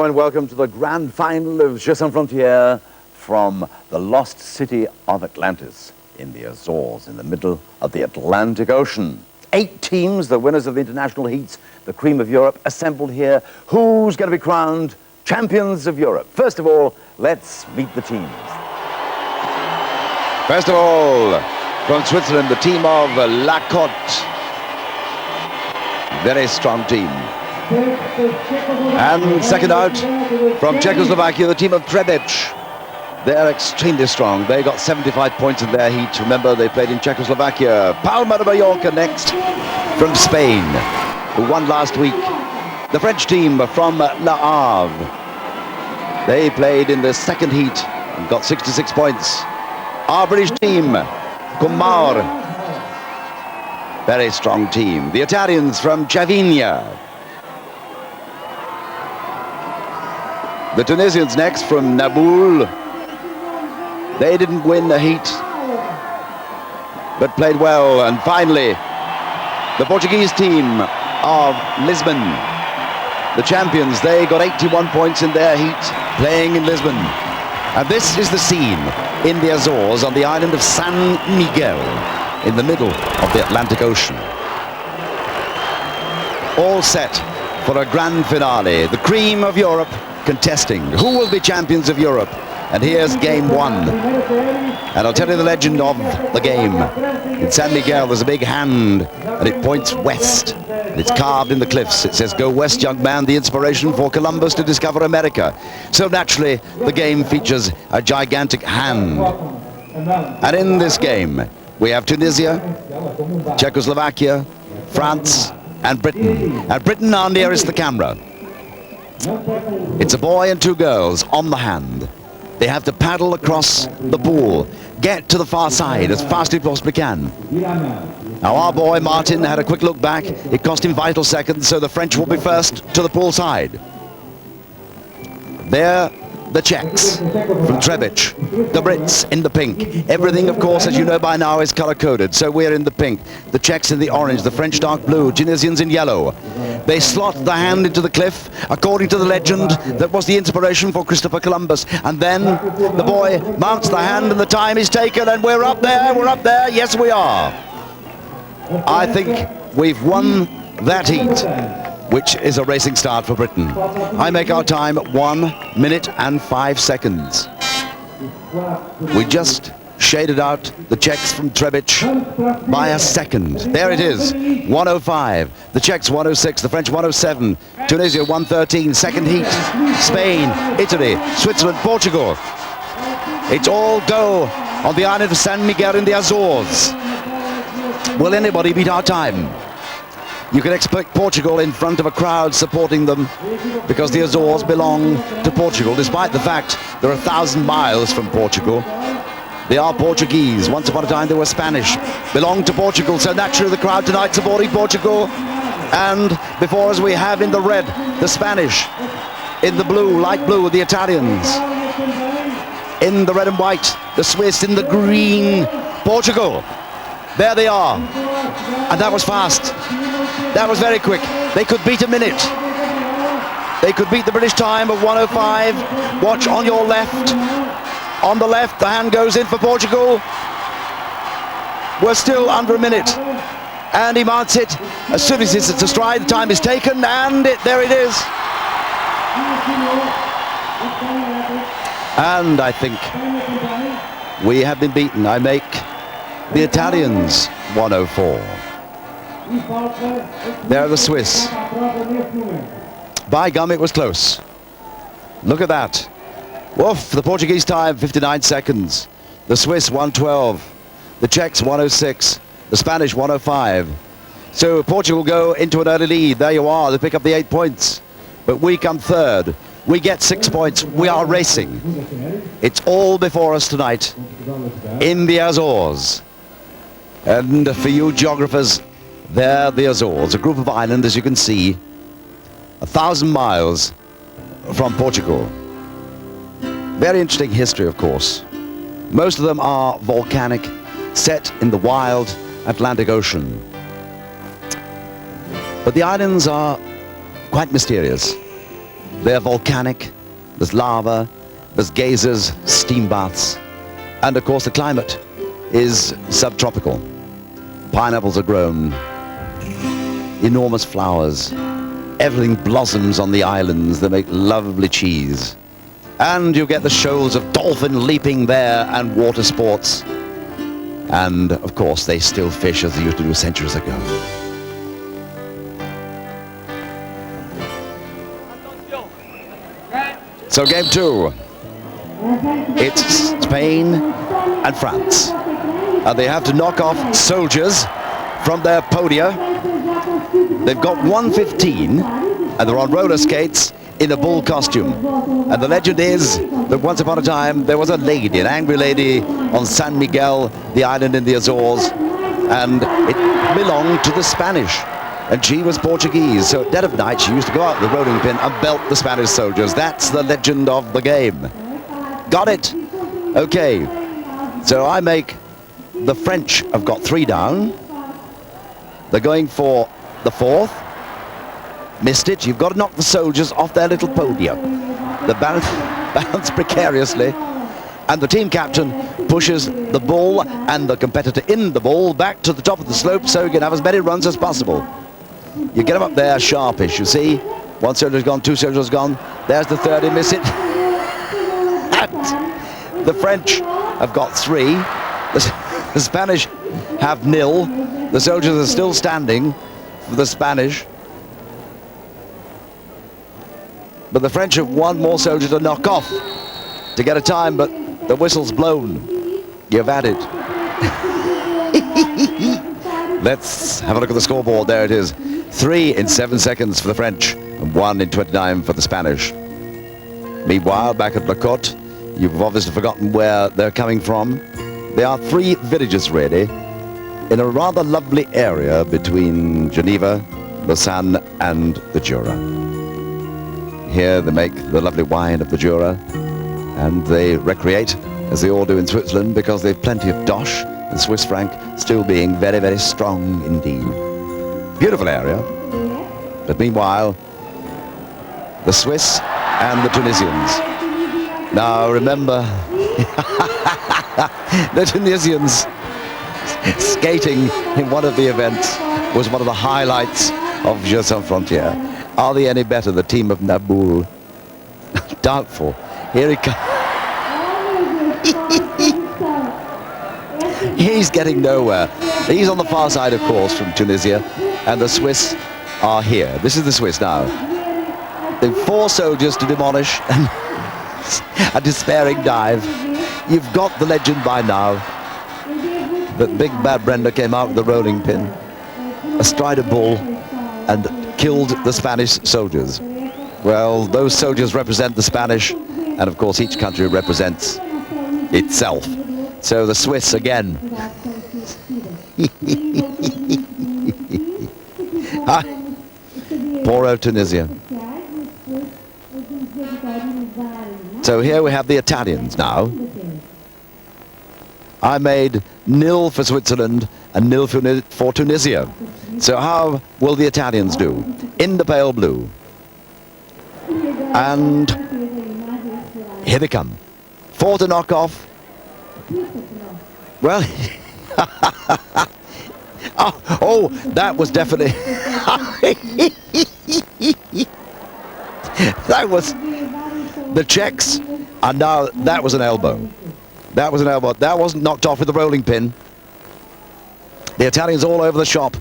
Hello and welcome to the grand final of Jeux frontières from the lost city of Atlantis in the Azores, in the middle of the Atlantic Ocean. 8 teams, the winners of the international heats, the cream of Europe, assembled here. Who's going to be crowned champions of Europe? First of all, let's meet the teams. First of all, from Switzerland, the team of La Côte. Very strong team. And second out, from Czechoslovakia, the team of Trebic. They're extremely strong. They got 75 points in their heat. Remember, they played in Czechoslovakia. Palma de Mallorca next, from Spain, who won last week. The French team from Le Havre. They played in the second heat and got 66 points. Our British team, Comar. Very strong team. The Italians from Chavinia. The Tunisians next from Naboul. They didn't win the heat, but played well. And finally, the Portuguese team of Lisbon, the champions. They got 81 points in their heat, playing in Lisbon. And this is the scene in the Azores on the island of San Miguel, in the middle of the Atlantic Ocean. All set for a grand finale. The cream of Europe contesting. Who will be champions of Europe? And here's game 1. And I'll tell you the legend of the game. In San Miguel, there's a big hand, and it points west. It's carved in the cliffs. It says, "Go west, young man," the inspiration for Columbus to discover America. So naturally, the game features a gigantic hand. And in this game, we have Tunisia, Czechoslovakia, France, and Britain. And Britain are nearest the camera. It's a boy and 2 girls on the hand. They have to paddle across the pool, get to the far side as fast as they possibly can. Now our boy Martin had a quick look back. It cost him vital seconds, so the French will be first to the pool side. There, the Czechs from Trebic, the Brits in the pink. Everything, of course, as you know by now, is color-coded, so we're in the pink. The Czechs in the orange, the French dark blue, Tunisians in yellow. They slot the hand into the cliff, according to the legend that was the inspiration for Christopher Columbus. And then the boy mounts the hand and the time is taken, and we're up there, yes we are. I think we've won that heat, which is a racing start for Britain. I make our time 1 minute and 5 seconds. We just shaded out the Czechs from Trebic by a second. There it is, 1:05. The Czechs 1:06, the French 1:07, Tunisia 1:13, second heat, Spain, Italy, Switzerland, Portugal. It's all go on the island of San Miguel in the Azores. Will anybody beat our time? You can expect Portugal in front of a crowd supporting them because the Azores belong to Portugal, despite the fact they're 1,000 miles from Portugal. They are Portuguese. Once upon a time they were Spanish, belong to Portugal, so naturally the crowd tonight supporting Portugal. And before us we have in the red the Spanish, in the blue, light blue, the Italians, in the red and white the Swiss, in the green Portugal. There they are, and that was fast. That was very quick. They could beat a minute. They could beat the British time of 1:05. Watch on your left. On the left, the hand goes in for Portugal. We're still under a minute. And he mounts it. As soon as it's a stride, the time is taken, and there it is. And I think we have been beaten. I make the Italians 1:04. There are the Swiss. By gum, it was close. Look at that. Woof, the Portuguese time, 59 seconds. The Swiss, 1:12. The Czechs, 1:06. The Spanish, 1:05. So Portugal go into an early lead. There you are. They pick up the 8 points. But we come third. We get 6 points. We are racing. It's all before us tonight in the Azores. And for you geographers, there the Azores, a group of islands, as you can see, 1,000 miles from Portugal. Very interesting history, of course. Most of them are volcanic, set in the wild Atlantic Ocean. But the islands are quite mysterious. They're volcanic, there's lava, there's geysers, steam baths, and of course the climate is subtropical. Pineapples are grown, enormous flowers, everything blossoms on the islands. They make lovely cheese. And you get the shoals of dolphin leaping there and water sports. And of course they still fish as they used to do centuries ago. So game 2, it's Spain and France. And they have to knock off soldiers from their podia. They've got 115 and they're on roller skates in a bull costume. And the legend is that once upon a time there was a lady, an angry lady on San Miguel, the island in the Azores, and it belonged to the Spanish. And she was Portuguese, so at dead of night she used to go out with the rolling pin and belt the Spanish soldiers. That's the legend of the game. Got it? Okay. So I make, the French have got 3 down. They're going for the 4th. Missed it. You've got to knock the soldiers off their little podium. They balance precariously. And the team captain pushes the bull and the competitor in the bull back to the top of the slope so you can have as many runs as possible. You get them up there sharpish, you see. 1 soldier's gone, 2 soldiers gone. There's the 3rd, he missed it. And the French have got 3. The Spanish have 0. The soldiers are still standing for the Spanish. But the French have 1 more soldier to knock off to get a time, but the whistle's blown. You've had it. Let's have a look at the scoreboard. There it is. 3 in 7 seconds for the French and 1 in 29 for the Spanish. Meanwhile, back at La Côte, you've obviously forgotten where they're coming from. There are 3 villages, really, in a rather lovely area between Geneva, Lausanne and the Jura. Here they make the lovely wine of the Jura, and they recreate, as they all do in Switzerland, because they've plenty of dosh, and Swiss franc still being very, very strong indeed. Beautiful area. But meanwhile, the Swiss and the Tunisians. Now remember, the Tunisians skating in one of the events was one of the highlights of Jeux sans frontières. Are they any better, the team of Naboul? Doubtful. Here he comes. He's getting nowhere. He's on the far side, of course, from Tunisia, and the Swiss are here. This is the Swiss now. They've 4 soldiers to demolish and a despairing dive. You've got the legend by now. But Big Bad Brenda came out with the rolling pin, astride a bull, and killed the Spanish soldiers. Well, those soldiers represent the Spanish, and of course each country represents itself. So the Swiss again. Poor old Tunisia. So here we have the Italians now. I made 0 for Switzerland and 0 for Tunisia. So how will the Italians do? In the pale blue. And here they come. 4 to knock off. Well, oh, that was definitely... that was... The Czechs are now... That was an elbow. That was an elbow. That wasn't knocked off with the rolling pin. The Italians all over the shop.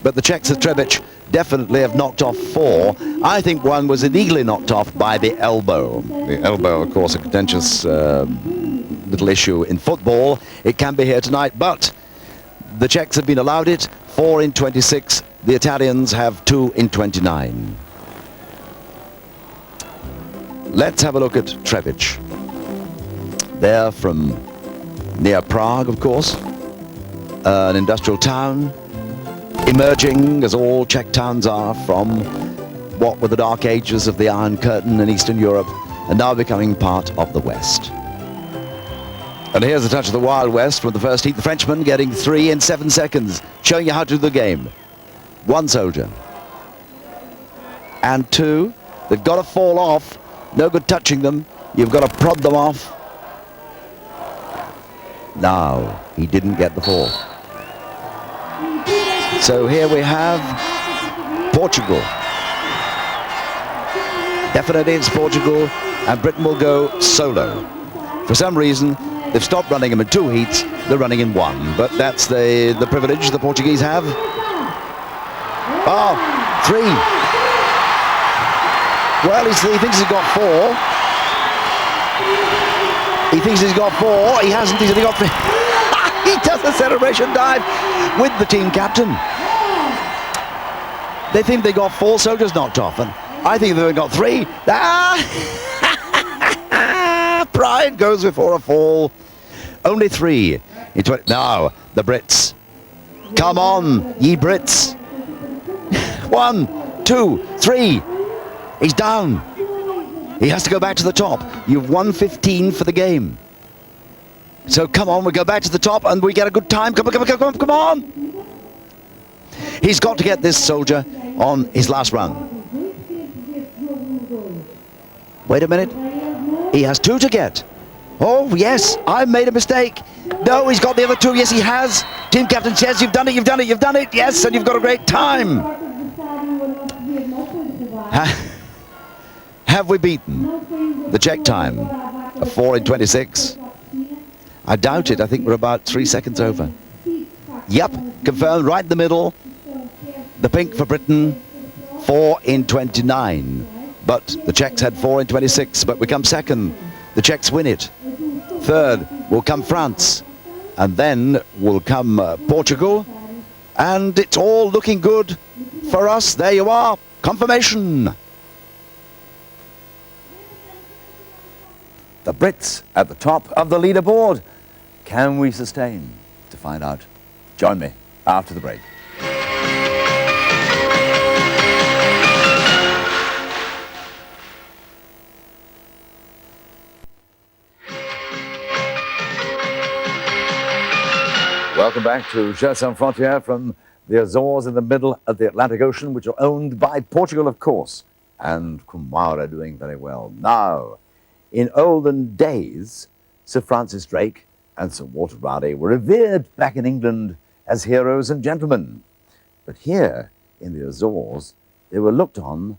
But the Czechs at Trebic definitely have knocked off 4. I think 1 was illegally knocked off by the elbow. The elbow, of course, a contentious little issue in football. It can be here tonight, but the Czechs have been allowed it. 4 in 26. The Italians have 2 in 29. Let's have a look at Trebic. They're from near Prague, of course, an industrial town, emerging, as all Czech towns are, from what were the dark ages of the Iron Curtain in Eastern Europe, and now becoming part of the West. And here's a touch of the Wild West from the first heat. The Frenchman getting 3 in 7 seconds, showing you how to do the game. 1 soldier. And 2, They've got to fall off. No good touching them. You've got to prod them off. No, he didn't get the fall. So here we have Portugal. Definitely it's Portugal, and Britain will go solo. For some reason, they've stopped running them in 2 heats. They're running in 1, but that's the privilege the Portuguese have. Oh, 3. Well, he thinks he's got 4. He thinks he's got 4. He hasn't. He's only got 3. He does a celebration dive with the team captain. They think they got 4 soldiers knocked off, and I think they've got 3. Pride goes before a fall. Only 3. Now, the Brits. Come on, ye Brits. 1, 2, 3. He's down. He has to go back to the top. You've won 15 for the game. So come on, we go back to the top and we get a good time. Come on. He's got to get this soldier on his last run. Wait a minute. He has 2 to get. Oh, yes, I made a mistake. No, he's got the other 2. Yes, he has. Team captain says, you've done it. Yes, and you've got a great time. Have we beaten the Czech time of 4 in 26? I doubt it. I think we're about 3 seconds over. Yep, confirmed, right in the middle. The pink for Britain, 4 in 29. But the Czechs had 4 in 26, but we come second. The Czechs win it. Third will come France. And then will come Portugal. And it's all looking good for us. There you are. Confirmation. The Brits at the top of the leaderboard. Can we sustain? To find out, join me after the break. Welcome back to Jeux sans frontières from the Azores in the middle of the Atlantic Ocean, which are owned by Portugal, of course, and Kumara doing very well. Now, in olden days, Sir Francis Drake and Sir Walter Raleigh were revered back in England as heroes and gentlemen. But here in the Azores, they were looked on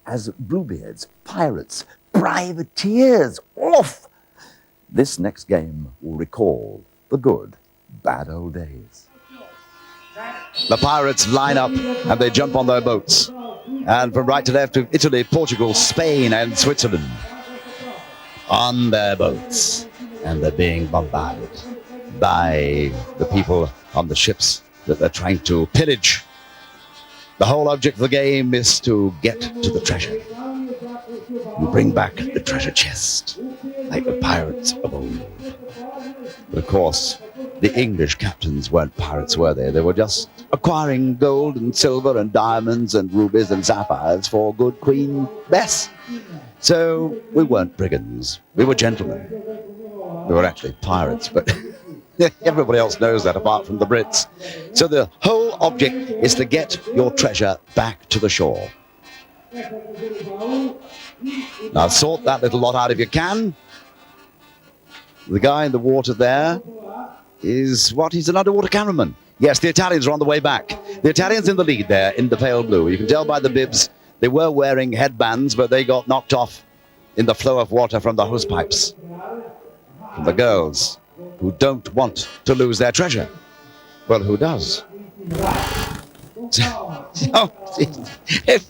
as bluebeards, pirates, privateers. Off! This next game will recall the good, bad old days. The pirates line up and they jump on their boats. And from right to left of Italy, Portugal, Spain and Switzerland on their boats. And they're being bombarded by the people on the ships that they're trying to pillage. The whole object of the game is to get to the treasure. You bring back the treasure chest, like the pirates of old. But of course, the English captains weren't pirates, were they? They were just acquiring gold and silver and diamonds and rubies and sapphires for good Queen Bess. So we weren't brigands. We were gentlemen. We were actually pirates, but everybody else knows that apart from the Brits. So the whole object is to get your treasure back to the shore. Now sort that little lot out if you can. The guy in the water there is what? He's an underwater cameraman. Yes, the Italians are on the way back. The Italians in the lead there in the pale blue. You can tell by the bibs they were wearing headbands, but they got knocked off in the flow of water from the hose pipes. From the girls who don't want to lose their treasure. Well, who does? So, if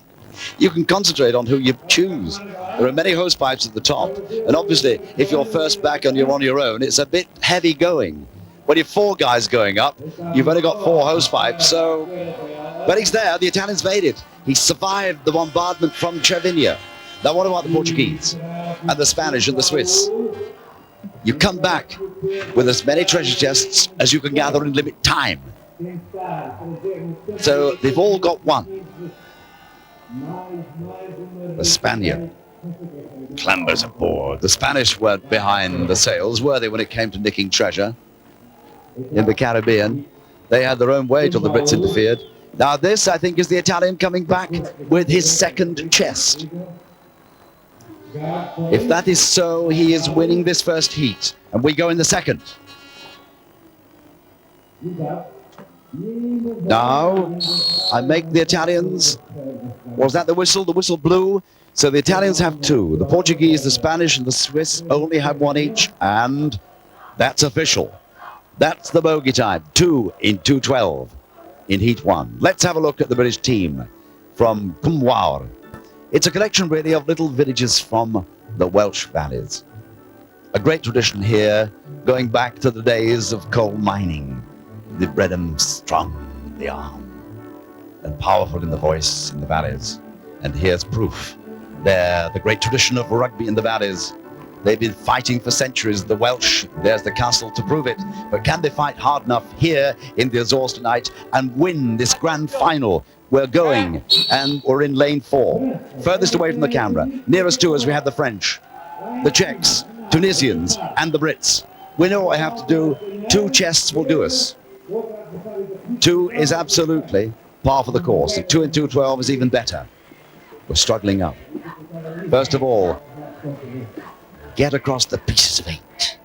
you can concentrate on who you choose. There are many hose pipes at the top, and obviously, if you're first back and you're on your own, it's a bit heavy going. When you're 4 guys going up, you've only got 4 hose pipes, so... But he's there, the Italians made it. He survived the bombardment from Cervinia. Now what about the Portuguese, and the Spanish and the Swiss? You come back with as many treasure chests as you can gather in limit time. So they've all got one. The Spaniard clambers aboard. The Spanish weren't behind the sails, were they, when it came to nicking treasure in the Caribbean? They had their own way till the Brits interfered. Now this, I think, is the Italian coming back with his second chest. If that is so, he is winning this first heat, and we go in the second. Now, I make the Italians, was that the whistle? The whistle blew, so the Italians have two. The Portuguese, the Spanish, and the Swiss only have one each, and that's official. That's the bogey time, 2 in 2:12 in Heat 1. Let's have a look at the British team from Cwmwawr. It's a collection really of little villages from the Welsh valleys. A great tradition here, going back to the days of coal mining. The Brenham strong in the arm and powerful in the voice in the valleys. And here's proof. There, the great tradition of rugby in the valleys. They've been fighting for centuries, the Welsh. There's the castle to prove it. But can they fight hard enough here in the Azores tonight and win this grand final? We're going, and we're in lane 4. Furthest away from the camera. Nearest to us, we have the French, the Czechs, Tunisians, and the Brits. We know what I have to do. 2 chests will do us. 2 is absolutely par for the course. 2 in 2:12 is even better. We're struggling up. First of all, get across the pieces of 8.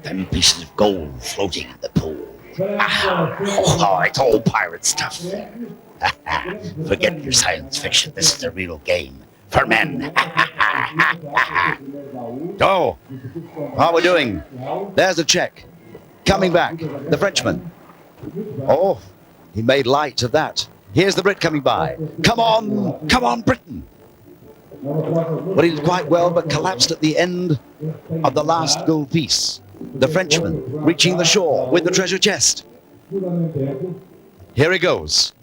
Them pieces of gold floating in the pool. Oh, it's all pirate stuff. Forget your science fiction. This is a real game for men. Oh, how are we doing? There's a Czech. Coming back. The Frenchman. Oh, he made light of that. Here's the Brit coming by. Come on, Britain. Well, he did quite well, but collapsed at the end of the last gold piece. The Frenchman reaching the shore with the treasure chest. Here he goes.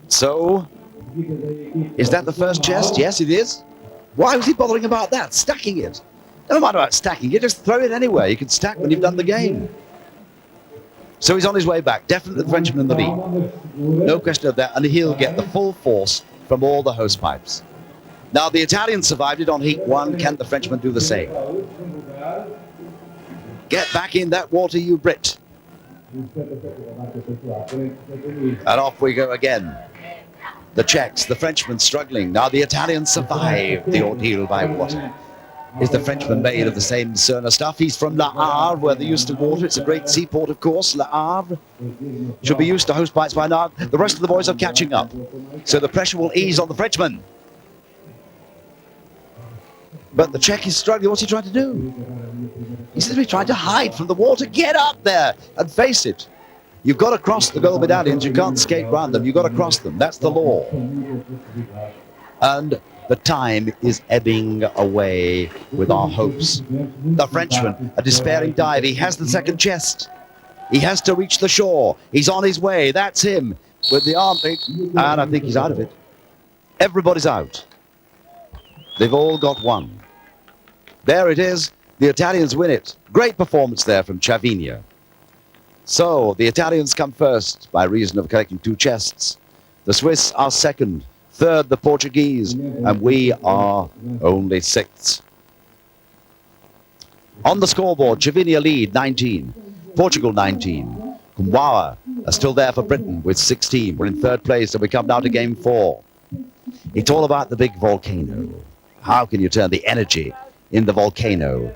So, is that the first chest? Yes, it is. Why was he bothering about that? Stacking it. Never mind about stacking it, just throw it anywhere. You can stack when you've done the game. So he's on his way back. Definitely the Frenchman in the lead. No question of that. And he'll get the full force from all the hose pipes. Now, the Italians survived it on Heat 1. Can the Frenchman do the same? Get back in that water, you Brit. And off we go again. The Czechs, the Frenchmen struggling. Now the Italians survived the ordeal by water. Is the Frenchman made of the same Cerner stuff? He's from Le Havre, where they used to water. It's a great seaport, of course, Le Havre. Should be used to hose pipes by now. The rest of the boys are catching up. So the pressure will ease on the Frenchman. But the Czech is struggling. What's he trying to do? He seems to be trying to hide from the water. Get up there and face it. You've got to cross the gold medallions. You can't skate around them. You've got to cross them. That's the law. And the time is ebbing away with our hopes. The Frenchman, a despairing dive. He has the second chest. He has to reach the shore. He's on his way. That's him with the arm thing. And I think he's out of it. Everybody's out. They've all got one. There it is. The Italians win it. Great performance there from Chavinia. So the Italians come first by reason of collecting 2 chests. The Swiss are second. Third, the Portuguese. And we are only 6th. On the scoreboard, Chavinia lead 19. Portugal 19. Cwmwawr are still there for Britain with 16. We're in 3rd place, and we come down to game 4. It's all about the big volcano. How can you turn the energy in the volcano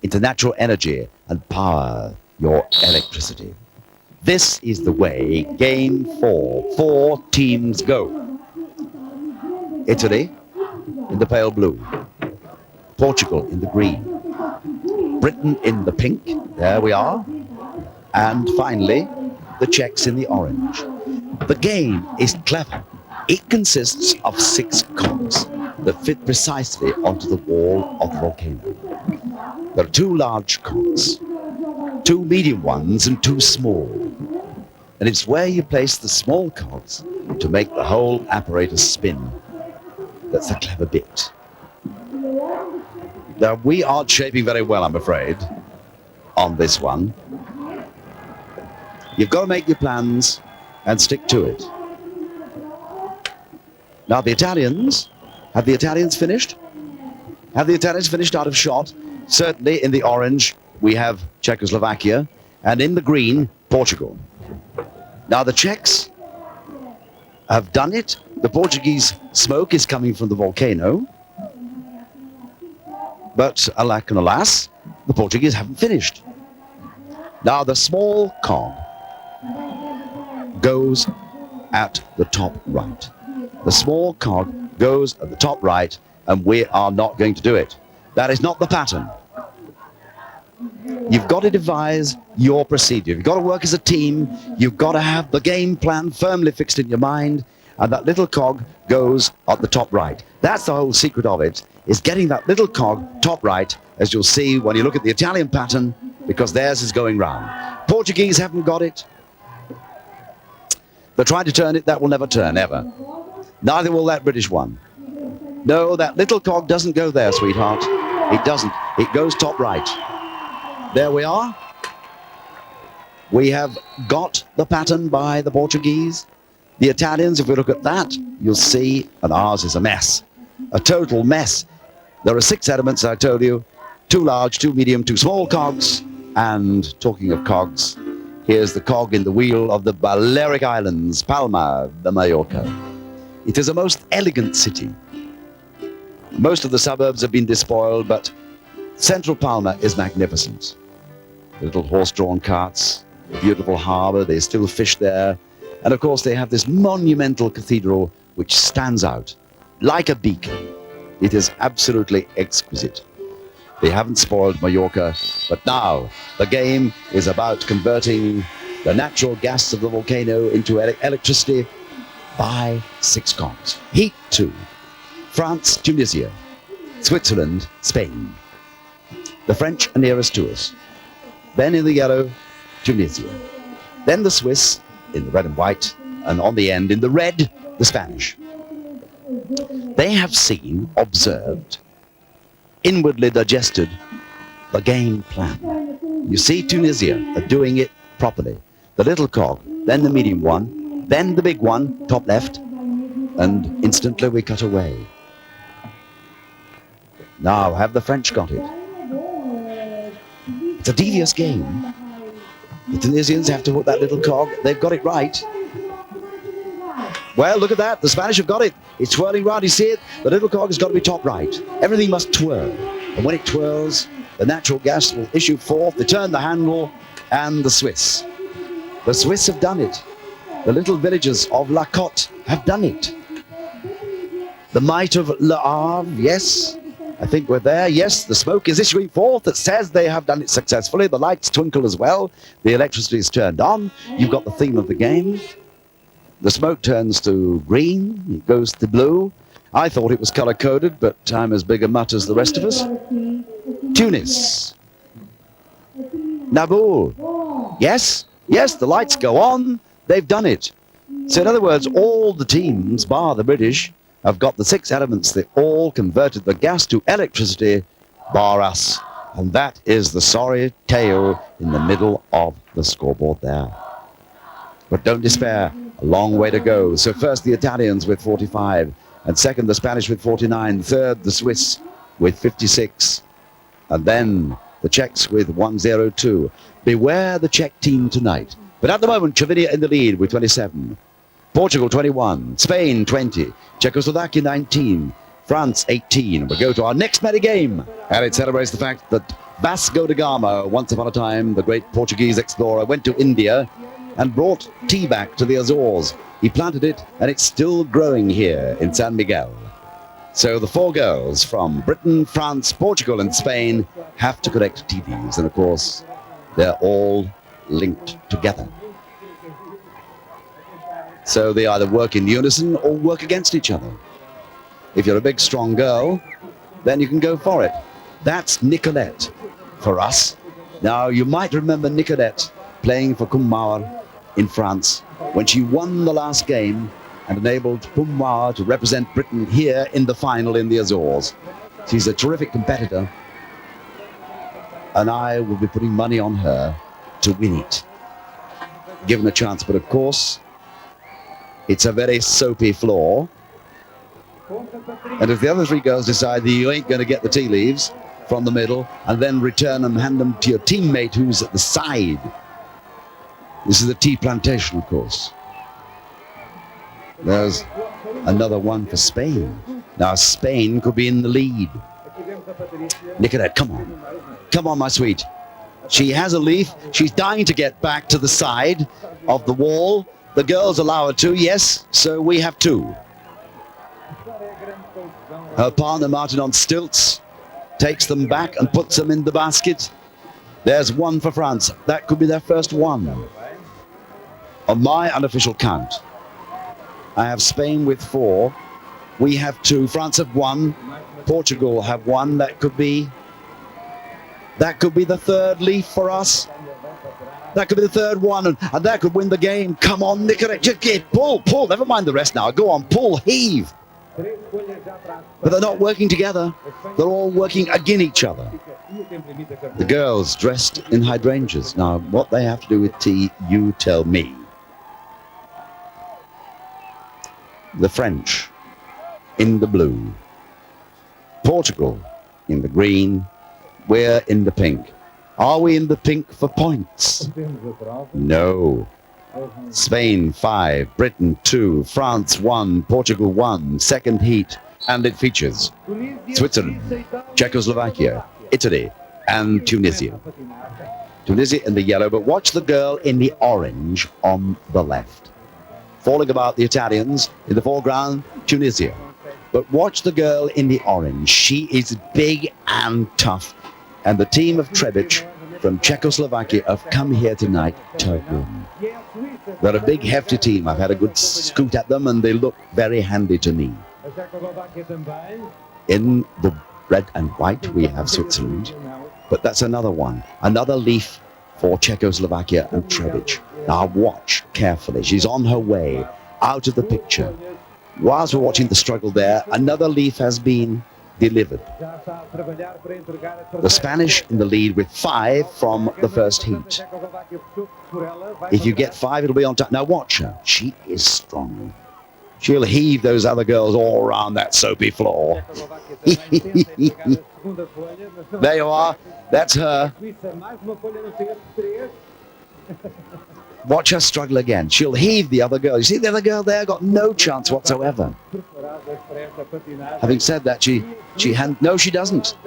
into natural energy and power your electricity? This is the way game 4. 4 teams go. Italy in the pale blue. Portugal in the green. Britain in the pink. There we are. And finally, the Czechs in the orange. The game is clever. It consists of 6 cogs that fit precisely onto the wall of the volcano. There are 2 large cogs, 2 medium ones, and 2 small. And it's where you place the small cogs to make the whole apparatus spin. That's the clever bit. Now, we aren't shaping very well, I'm afraid, on this one. You've got to make your plans and stick to it. Now, the Italians, have the Italians finished? Have the Italians finished out of shot? Certainly in the orange, we have Czechoslovakia, and in the green, Portugal. Now, the Czechs have done it The Portuguese smoke is coming from the volcano. But alack and alas, the Portuguese haven't finished. Now the small cog goes at the top right. The small cog goes at the top right, and we are not going to do it. That is not the pattern. You've got to devise your procedure. You've got to work as a team. You've got to have the game plan firmly fixed in your mind, and that little cog goes at the top right. That's the whole secret of it, is getting that little cog top right, as you'll see when you look at the Italian pattern, because theirs is going round. Portuguese haven't got it. They're trying to turn it. That will never turn, ever. Neither will that British one. No, that little cog doesn't go there, sweetheart. It doesn't. It goes top right. There we are. We have got the pattern by the Portuguese. The Italians, if we look at that, you'll see, and ours is a mess. A total mess. There are 6 elements, I told you. 2 large, 2 medium, 2 small cogs. And talking of cogs, here's the cog in the wheel of the Balearic Islands, Palma de Mallorca. It is a most elegant city. Most of the suburbs have been despoiled, but central Palma is magnificent. Little horse-drawn carts, beautiful harbour, they still fish there. And of course they have this monumental cathedral which stands out like a beacon. It is absolutely exquisite. They haven't spoiled Mallorca, but now the game is about converting the natural gas of the volcano into electricity by 6 cogs. Heat 2. France, Tunisia, Switzerland, Spain. The French are nearest to us. Then in the yellow, Tunisia. Then the Swiss in the red and white, and on the end in the red, the Spanish. They have seen, observed, inwardly digested the game plan. You see Tunisia are doing it properly. The little cog, then the medium one, then the big one, top left, and instantly we cut away. Now, have the French got it? It's a devious game. The Tunisians have to put that little cog. They've got it right. Well, look at that. The Spanish have got it. It's swirling round. You see it? The little cog has got to be top right. Everything must twirl. And when it twirls, the natural gas will issue forth. They turn the handle, and the Swiss. The Swiss have done it. The little villages of La Cotte have done it. The might of Le Havre, yes. I think we're there. Yes, the smoke is issuing forth that says they have done it successfully. The lights twinkle as well. The electricity is turned on. You've got the theme of the game. The smoke turns to green. It goes to blue. I thought it was color-coded, but I'm as big a mutt as the rest of us. Tunis. Naboul. Yes, yes, the lights go on. They've done it. So in other words, all the teams, bar the British, have got the 6 elements. They all converted the gas to electricity, bar us. And that is the sorry tale in the middle of the scoreboard there. But don't despair, a long way to go. So first the Italians with 45, and second the Spanish with 49, third the Swiss with 56, and then the Czechs with 102. Beware the Czech team tonight. But at the moment, Slovenia in the lead with 27. Portugal 21, Spain 20, Czechoslovakia 19, France 18. We go to our next metagame, and it celebrates the fact that Vasco da Gama, once upon a time the great Portuguese explorer, went to India and brought tea back to the Azores. He planted it, and it's still growing here in San Miguel. So the 4 girls from Britain, France, Portugal and Spain have to collect tea leaves, and of course they're all linked together. So they either work in unison or work against each other. If you're a big, strong girl, then you can go for it. That's Nicolette for us. Now, you might remember Nicolette playing for Kumar in France when she won the last game and enabled Kumar to represent Britain here in the final in the Azores. She's a terrific competitor, and I will be putting money on her to win it, given a chance. But of course, it's a very soapy floor. And if the other 3 girls decide that you ain't going to get the tea leaves from the middle and then return and hand them to your teammate who's at the side. This is the tea plantation, of course. There's Another one for Spain. Now Spain could be in the lead. Look at that, come on. Come on, my sweet. She has a leaf. She's dying to get back to the side of the wall. The girls allow her to, yes, so we have two. Her partner, Martin on stilts, takes them back and puts them in the basket. There's one for France. That could be their first one. On my unofficial count, I have Spain with 4. We have 2. France have 1. Portugal have 1. That could be the third leaf for us. That could be the third one, and that could win the game. Come on, Nicola, just get, pull. Never mind the rest now. Go on, pull, heave. But they're not working together. They're all working against each other. The girls dressed in hydrangeas. Now, what they have to do with tea, you tell me. The French in the blue. Portugal in the green. We're in the pink. Are we in the pink for points? No. Spain 5, Britain 2, France 1, Portugal 1, second heat, and it features Switzerland, Czechoslovakia, Italy, and Tunisia. Tunisia in the yellow, but watch the girl in the orange on the left. Falling about the Italians, in the foreground, Tunisia. But watch the girl in the orange. She is big and tough. And the team of Trebic from Czechoslovakia have come here tonight to win. They're a big, hefty team. I've had a good scoot at them, and they look very handy to me. In the red and white, we have Switzerland. But that's another one. Another leaf for Czechoslovakia and Trebic. Now watch carefully. She's on her way out of the picture. Whilst we're watching the struggle there, another leaf has been delivered. The Spanish in the lead with 5 from the first heat. If you get 5, it'll be on top. Now watch her. She is strong. She'll heave those other girls all around that soapy floor. There you are. That's her. Watch her struggle again. She'll heave the other girl. You see the other girl there? Got no chance whatsoever. Having said that, no, she doesn't.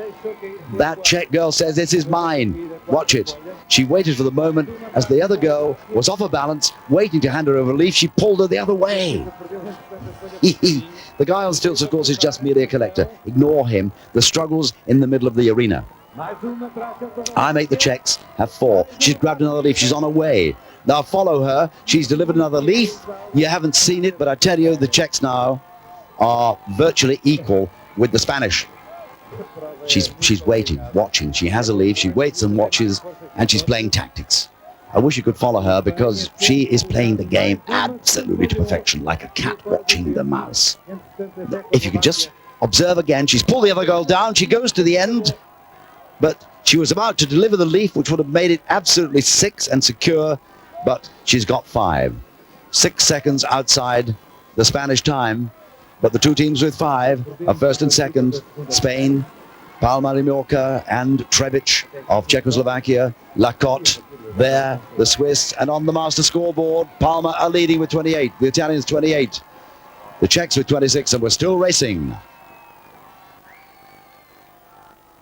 That Czech girl says, this is mine. Watch it. She waited for the moment as the other girl was off her balance, waiting to hand her over a leaf. She pulled her the other way. The guy on stilts, of course, is just merely a collector. Ignore him. The struggle's in the middle of the arena. I make the Czechs have 4. She's grabbed another leaf. She's on her way. Now follow her. She's delivered another leaf. You haven't seen it, but I tell you, the Czechs now are virtually equal with the Spanish. She's waiting, watching. She has a leaf. She waits and watches, and she's playing tactics. I wish you could follow her, because she is playing the game absolutely to perfection, like a cat watching the mouse. If you could just observe again, she's pulled the other girl down. She goes to the end, but she was about to deliver the leaf, which would have made it absolutely 6 and secure, but she's got 5. 6 seconds outside the Spanish time, but the two teams with 5 are first and second. Spain, Palma de Mallorca and Trebic of Czechoslovakia, Lacotte there, the Swiss, and on the master scoreboard, Palma are leading with 28, the Italians 28, the Czechs with 26, and we're still racing.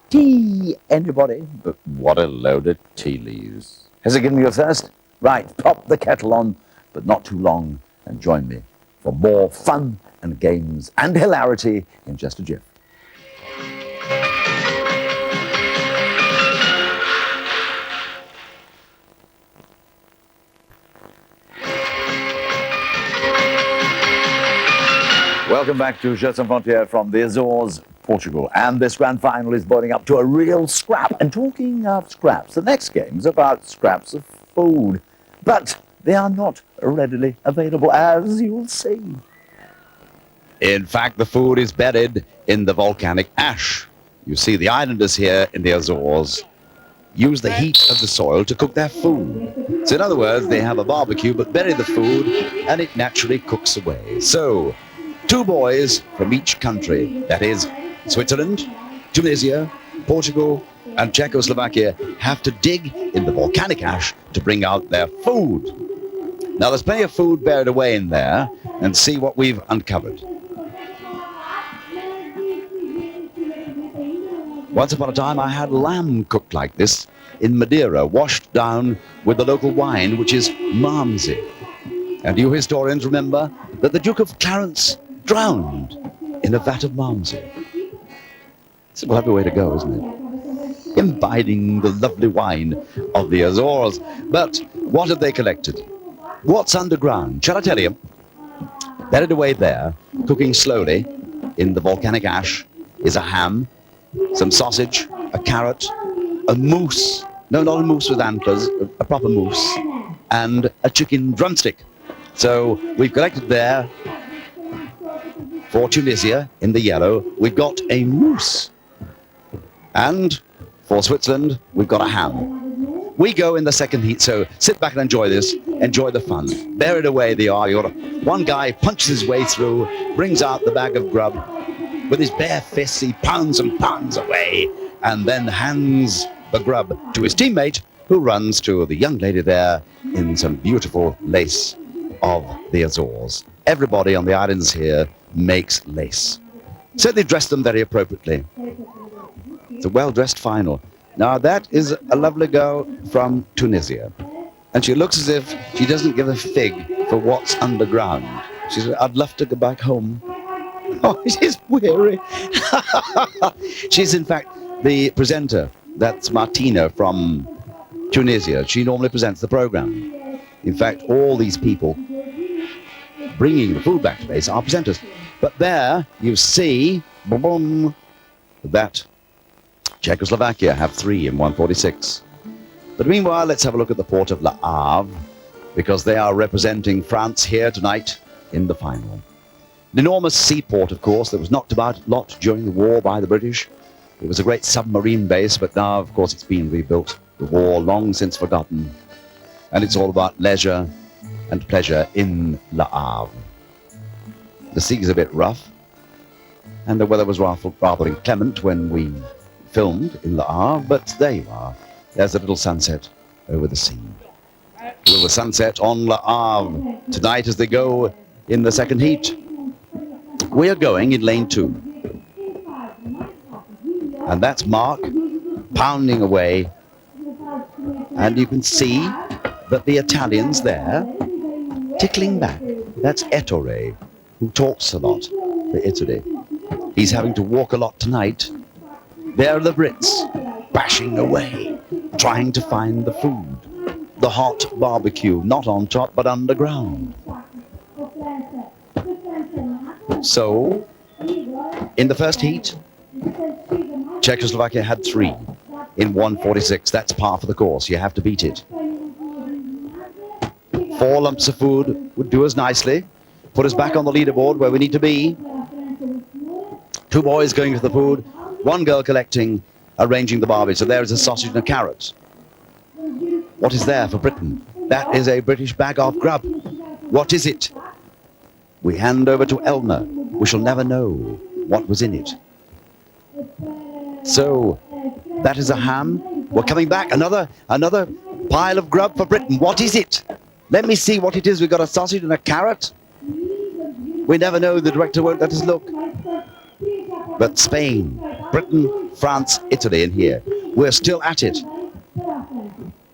Tea, anybody? But what a load of tea leaves. Has it given you a thirst? Right, pop the kettle on, but not too long, and join me for more fun and games and hilarity in just a jiff. Welcome back to Jeux sans frontières from the Azores, Portugal. And this grand final is boiling up to a real scrap. And talking of scraps, the next game is about scraps of food. But they are not readily available, as you'll see. In fact, the food is buried in the volcanic ash. You see, the islanders here in the Azores use the heat of the soil to cook their food. So in other words, they have a barbecue, but bury the food, and it naturally cooks away. So 2 boys from each country, that is Switzerland, Tunisia, Portugal, and Czechoslovakia, have to dig in the volcanic ash to bring out their food. Now there's plenty of food buried away in there, and see what we've uncovered. Once upon a time I had lamb cooked like this in Madeira, washed down with the local wine, which is Malmsey. And you historians remember that the Duke of Clarence drowned in a vat of Malmsey. It's a lovely way to go, isn't it? Imbibing the lovely wine of the Azores. But what have they collected? What's underground? Shall I tell you? Buried away there, cooking slowly in the volcanic ash, is a ham, some sausage, a carrot, a moose. No, not a moose with antlers, a proper moose, and a chicken drumstick. So we've collected there, for Tunisia, in the yellow, we've got a moose. And for Switzerland, we've got a ham. We go in the second heat, so sit back and enjoy this. Enjoy the fun. Buried away they are. One guy punches his way through, brings out the bag of grub. With his bare fists, he pounds and pounds away, and then hands the grub to his teammate, who runs to the young lady there in some beautiful lace of the Azores. Everybody on the islands here makes lace. So they dress them very appropriately. It's a well-dressed final. Now that is a lovely girl from Tunisia. And she looks as if she doesn't give a fig for what's underground. She says, I'd love to go back home. Oh, she's weary. She's in fact the presenter. That's Martina from Tunisia. She normally presents the program. In fact, all these people bringing the food back to base are presenters. But there you see boom, that Czechoslovakia have 3 in 146. But meanwhile, let's have a look at the port of Le Havre, because they are representing France here tonight in the final. An enormous seaport, of course, that was knocked about a lot during the war by the British. It was a great submarine base, but now, of course, it's been rebuilt. The war long since forgotten. And it's all about leisure and pleasure in Le Havre. The sea's a bit rough, and the weather was rather inclement when we filmed in Le Havre, but there you are. There's a little sunset over the sea. Will the sunset on Le Havre tonight as they go in the second heat. We are going in lane 2. And that's Mark pounding away. And you can see that the Italians there tickling back. That's Ettore, who talks a lot for Italy. He's having to walk a lot tonight. There are the Brits bashing away, trying to find the food. The hot barbecue, not on top, but underground. So, in the first heat, Czechoslovakia had 3 in 146. That's par for the course. You have to beat it. 4 lumps of food would do us nicely, put us back on the leaderboard where we need to be. 2 boys going for the food, 1 girl collecting, arranging the barbie. So there is a sausage and a carrot. What is there for Britain? That is a British bag of grub. What is it? We hand over to Elna. We shall never know what was in it. So, that is a ham. We're coming back. Another pile of grub for Britain. What is it? Let me see what it is. We've got a sausage and a carrot. We never know. The director won't let us look. But Spain, Britain, France, Italy in here. We're still at it.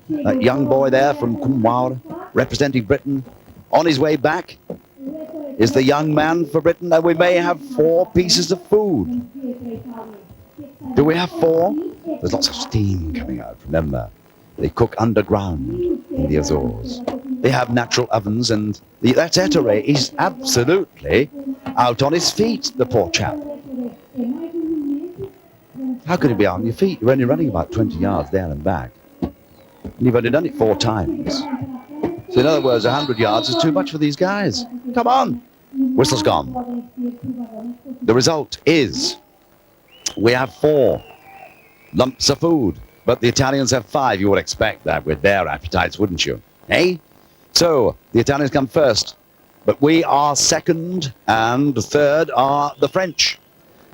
That young boy there from Kumwar, representing Britain, on his way back is the young man for Britain, and we may have 4 pieces of food. Do we have 4? There's lots of steam coming out, remember. They cook underground in the Azores. They have natural ovens, and that's Ettore. He's absolutely out on his feet, the poor chap. How could he be on your feet? You're only running about 20 yards there and back. And you've only done it 4 times. So in other words, 100 yards is too much for these guys. Come on. Whistle's gone. The result is we have 4 lumps of food, but the Italians have 5. You would expect that with their appetites, wouldn't you? Eh? So the Italians come first, but we are second, and the third are the French.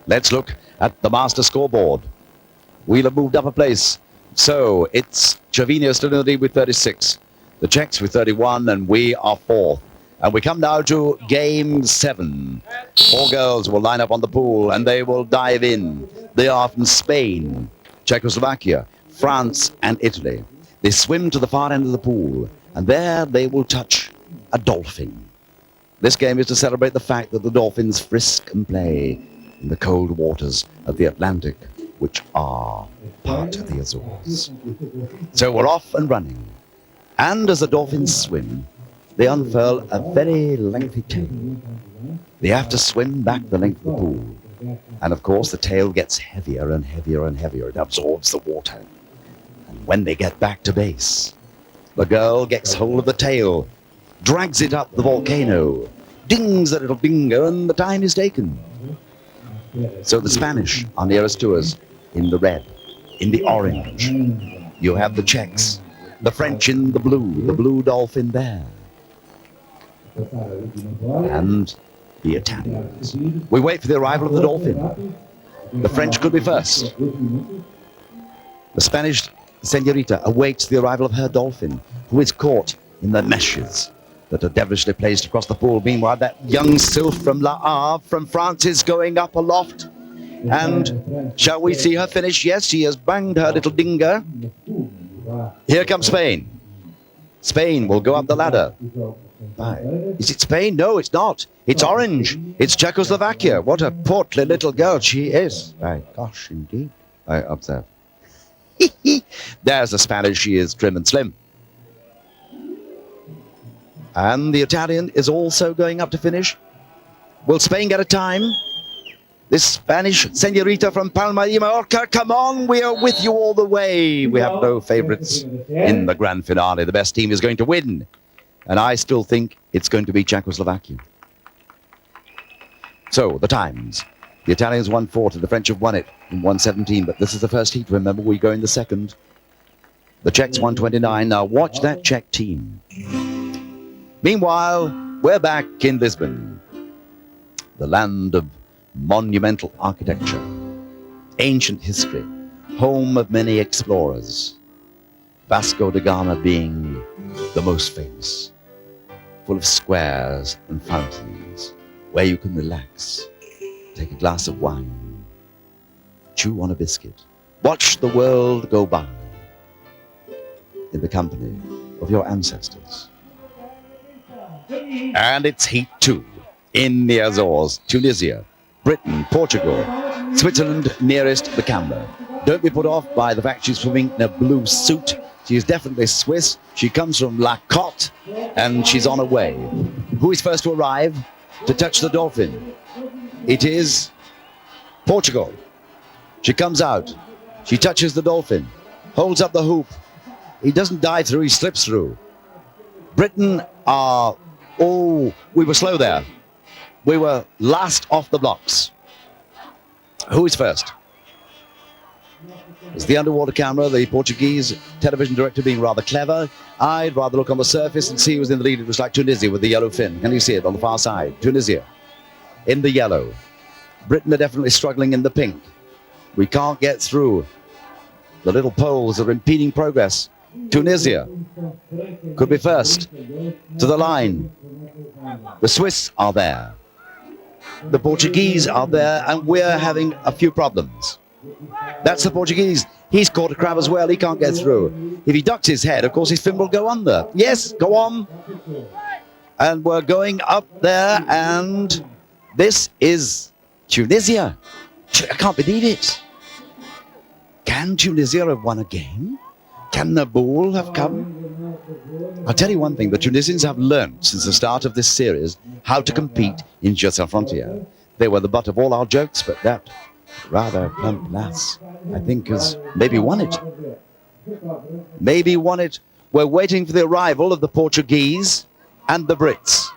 Let's look at the master scoreboard. We'll have moved up a place. So it's Cervino still in the lead with 36. The Czechs with 31, and we are 4th. And we come now to game 7. 4 girls will line up on the pool and they will dive in. They are from Spain, Czechoslovakia, France and Italy. They swim to the far end of the pool and there they will touch a dolphin. This game is to celebrate the fact that the dolphins frisk and play in the cold waters of the Atlantic, which are part of the Azores. So we're off and running. And as the dolphins swim, they unfurl a very lengthy tail. They have to swim back the length of the pool. And of course, the tail gets heavier and heavier and heavier. It absorbs the water. And when they get back to base, the girl gets hold of the tail, drags it up the volcano, dings the little dingo, and the time is taken. So the Spanish are nearest to us in the red, in the orange. You have the Czechs, the French in the blue dolphin there. And the Italians. We wait for the arrival of the dolphin. The French could be first. The Spanish senorita awaits the arrival of her dolphin, who is caught in the meshes that are devilishly placed across the pool. Meanwhile, that young sylph from La Havre from France is going up aloft. And shall we see her finish? Yes, she has banged her little dinger. Here comes Spain. Spain will go up the ladder. Is it Spain? No, it's not. It's orange. It's Czechoslovakia. What a portly little girl she is. My gosh, indeed. I observe. There's the Spanish. She is trim and slim. And the Italian is also going up to finish. Will Spain get a time? This Spanish senorita from Palma de Mallorca, come on, we are with you all the way. We have no favorites in the grand finale. The best team is going to win. And I still think it's going to be Czechoslovakia. So, the times. The Italians won 40, the French have won it in 1:17, but this is the first heat. Remember, we go in the second. The Czechs 1:29. Now watch that Czech team. Meanwhile, we're back in Lisbon, the land of monumental architecture, ancient history, home of many explorers, Vasco da Gama being the most famous, full of squares and fountains, where you can relax, take a glass of wine, chew on a biscuit, watch the world go by in the company of your ancestors. And it's heat 2 in the Azores, Tunisia, Britain, Portugal, Switzerland nearest the camera. Don't be put off by the fact she's swimming in a blue suit. She is definitely Swiss. She comes from La Côte and she's on her way. Who is first to arrive to touch the dolphin? It is Portugal. She comes out. She touches the dolphin, holds up the hoop. He doesn't dive through, he slips through. Britain are... Oh, we were slow there. We were last off the blocks. Who is first? It's the underwater camera, the Portuguese television director being rather clever. I'd rather look on the surface and see who's in the lead. It was like Tunisia with the yellow fin. Can you see it on the far side? Tunisia in the yellow. Britain are definitely struggling in the pink. We can't get through. The little poles are impeding progress. Tunisia could be first to the line. The Swiss are there. The Portuguese are there, and we're having a few problems. That's the Portuguese. He's caught a crab as well. He can't get through. If he ducks his head, of course, his fin will go under. Yes, go on. And we're going up there, and this is Tunisia. I can't believe it. Can Tunisia have won a game? Can the ball have come? I'll tell you one thing, the Tunisians have learned since the start of this series how to compete in Jeux sans frontières. They were the butt of all our jokes, but that rather plump lass, I think, has maybe won it. Maybe won it. We're waiting for the arrival of the Portuguese and the Brits.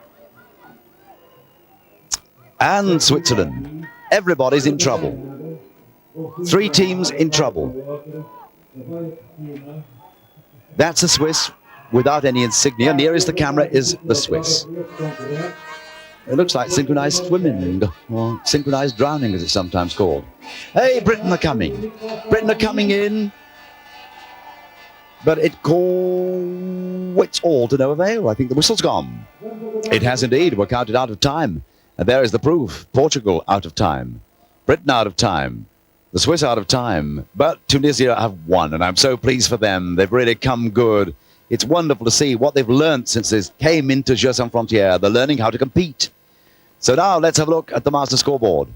And Switzerland. Everybody's in trouble. 3 teams in trouble. That's the Swiss without any insignia. Nearest the camera is the Swiss. It looks like synchronized swimming, or synchronized drowning as it's sometimes called. Hey, Britain are coming. Britain are coming in. But it's all to no avail. I think the whistle's gone. It has indeed. We're counted out of time. And there is the proof. Portugal out of time. Britain out of time. The Swiss out of time. But Tunisia have won, and I'm so pleased for them. They've really come good. It's wonderful to see what they've learned since they came into Jeux sans frontières. They're learning how to compete. So now let's have a look at the master scoreboard.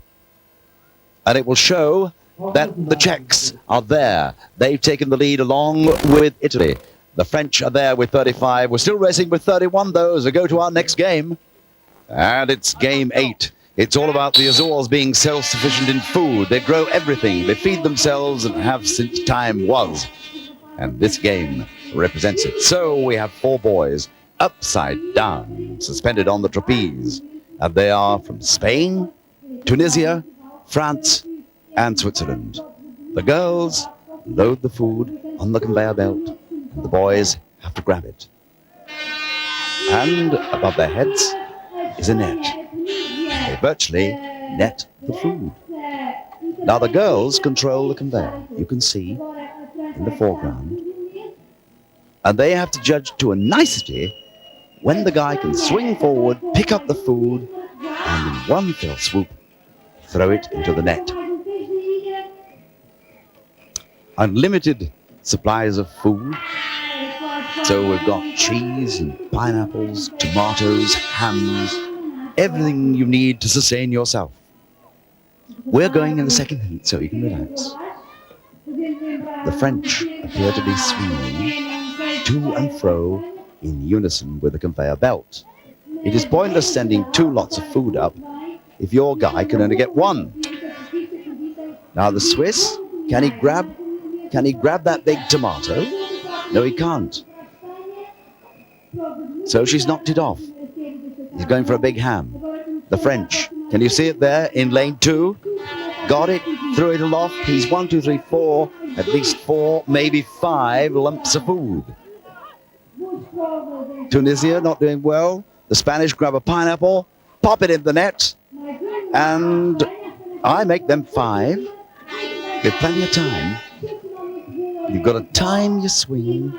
And it will show that the Czechs are there. They've taken the lead along with Italy. The French are there with 35. We're still racing with 31, though, as we go to our next game. And it's game 8. It's all about the Azores being self-sufficient in food. They grow everything. They feed themselves and have since time was. And this game represents it. So we have 4 boys upside down, suspended on the trapeze. And they are from Spain, Tunisia, France, and Switzerland. The girls load the food on the conveyor belt, and the boys have to grab it. And above their heads is a net. They virtually net the food. Now the girls control the conveyor. You can see in the foreground. And they have to judge to a nicety when the guy can swing forward, pick up the food, and in one fell swoop, throw it into the net. Unlimited supplies of food. So we've got cheese and pineapples, tomatoes, hams, everything you need to sustain yourself. We're going in the second heat, so you can relax. The French appear to be swinging to and fro in unison with the conveyor belt. It is pointless sending 2 lots of food up if your guy can only get 1. Now the Swiss, can he grab that big tomato? No, he can't. So she's knocked it off. He's going for a big ham. The French, can you see it there in lane 2? Got it, threw it aloft. He's 1, 2, 3, 4, at least 4, maybe 5 lumps of food. Tunisia not doing well. The Spanish grab a pineapple, pop it in the net, and I make them 5. With plenty of time. You've got to time your swing,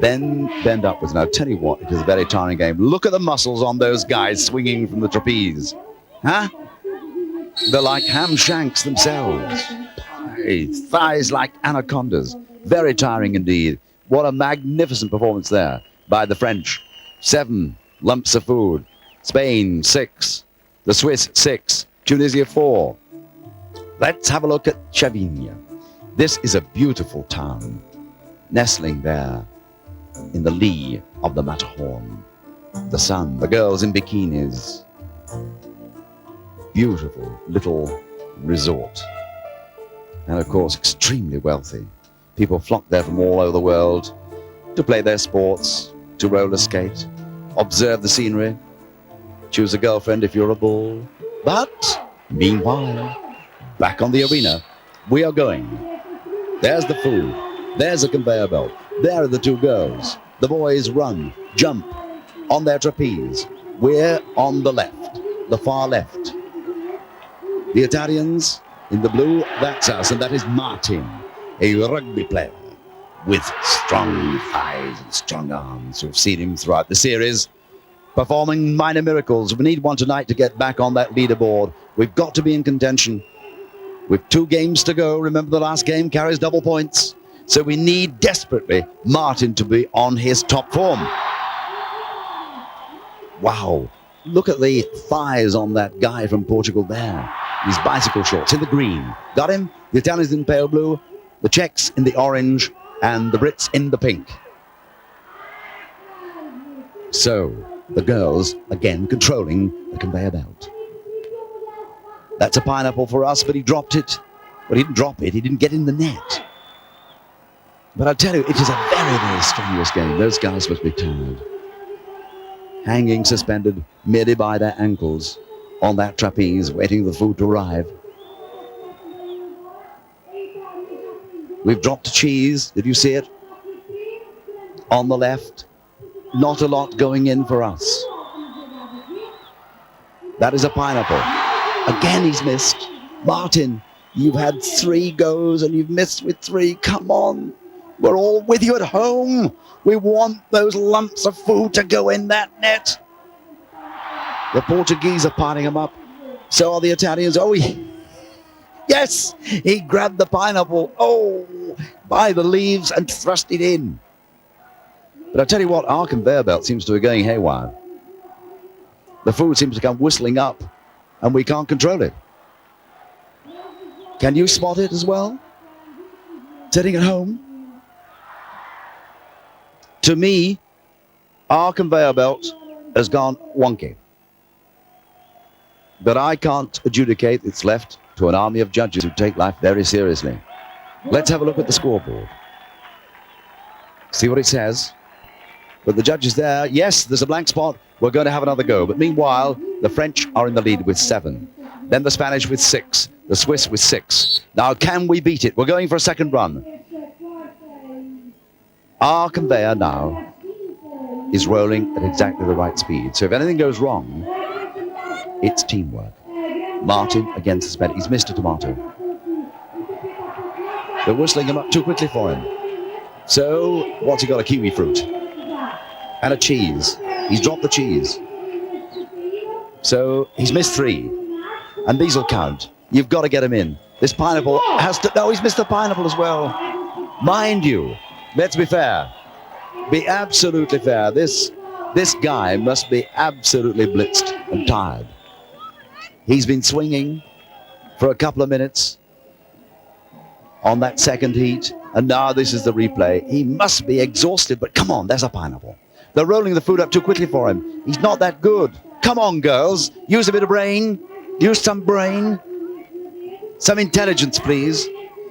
then bend upwards. Now, I'll tell you what, it is a very tiring game. Look at the muscles on those guys swinging from the trapeze. Huh? They're like ham shanks themselves. Thighs like anacondas. Very tiring indeed. What a magnificent performance there by the French. 7 lumps of food. Spain, 6. The Swiss, 6. Tunisia, 4. Let's have a look at Chavigne. This is a beautiful town, nestling there in the lee of the Matterhorn. The sun, the girls in bikinis. Beautiful little resort. And of course, extremely wealthy. People flock there from all over the world to play their sports, to roller skate, observe the scenery, choose a girlfriend if you're a bull. But meanwhile, back on the arena, we are going. There's the food. There's a conveyor belt. There are the 2 girls. The boys run, jump on their trapeze. We're on the left, the far left. The Italians in the blue, that's us, and that is Martin, a rugby player with strong thighs and strong arms. We've seen him throughout the series, performing minor miracles. We need one tonight to get back on that leaderboard. We've got to be in contention. With 2 games to go, remember the last game carries double points. So we need desperately Martin to be on his top form. Wow, look at the thighs on that guy from Portugal there. His bicycle shorts in the green. Got him? The Italians in pale blue, the Czechs in the orange, and the Brits in the pink. So, the girls, again, controlling the conveyor belt. That's a pineapple for us, but he dropped it. Well, he didn't drop it. He didn't get in the net. But I'll tell you, it is a very, very strenuous game. Those guys must be tired. Hanging suspended merely by their ankles on that trapeze, waiting for the food to arrive. We've dropped cheese. Did you see it? On the left. Not a lot going in for us. That is a pineapple. Again, he's missed. Martin, you've had 3 goes and you've missed with 3. Come on. We're all with you at home. We want those lumps of food to go in that net. The Portuguese are piling them up. So are the Italians. Oh, yes! He grabbed the pineapple, by the leaves and thrust it in. But I tell you what, our conveyor belt seems to be going haywire. The food seems to come whistling up, and we can't control it. Can you spot it as well? Sitting at home? To me, our conveyor belt has gone wonky. But I can't adjudicate it's left to an army of judges who take life very seriously. Let's have a look at the scoreboard. See what it says. But the judge is there. Yes, there's a blank spot. We're going to have another go. But meanwhile, the French are in the lead with 7. Then the Spanish with 6. The Swiss with 6. Now, can we beat it? We're going for a second run. Our conveyor now is rolling at exactly the right speed. So if anything goes wrong, it's teamwork. Martin against the Spanish. He's missed a tomato. They're whistling him up too quickly for him. So, what's he got? A kiwi fruit. And a cheese. He's dropped the cheese. So, he's missed 3. And these will count. You've got to get him in. This pineapple has to... No, he's missed the pineapple as well. Mind you, let's be fair. Be absolutely fair. This guy must be absolutely blitzed and tired. He's been swinging for a couple of minutes on that second heat, and now this is the replay. He must be exhausted, but come on, there's a pineapple. They're rolling the food up too quickly for him. He's not that good. Come on, girls. Use a bit of brain. Use some brain. Some intelligence, please.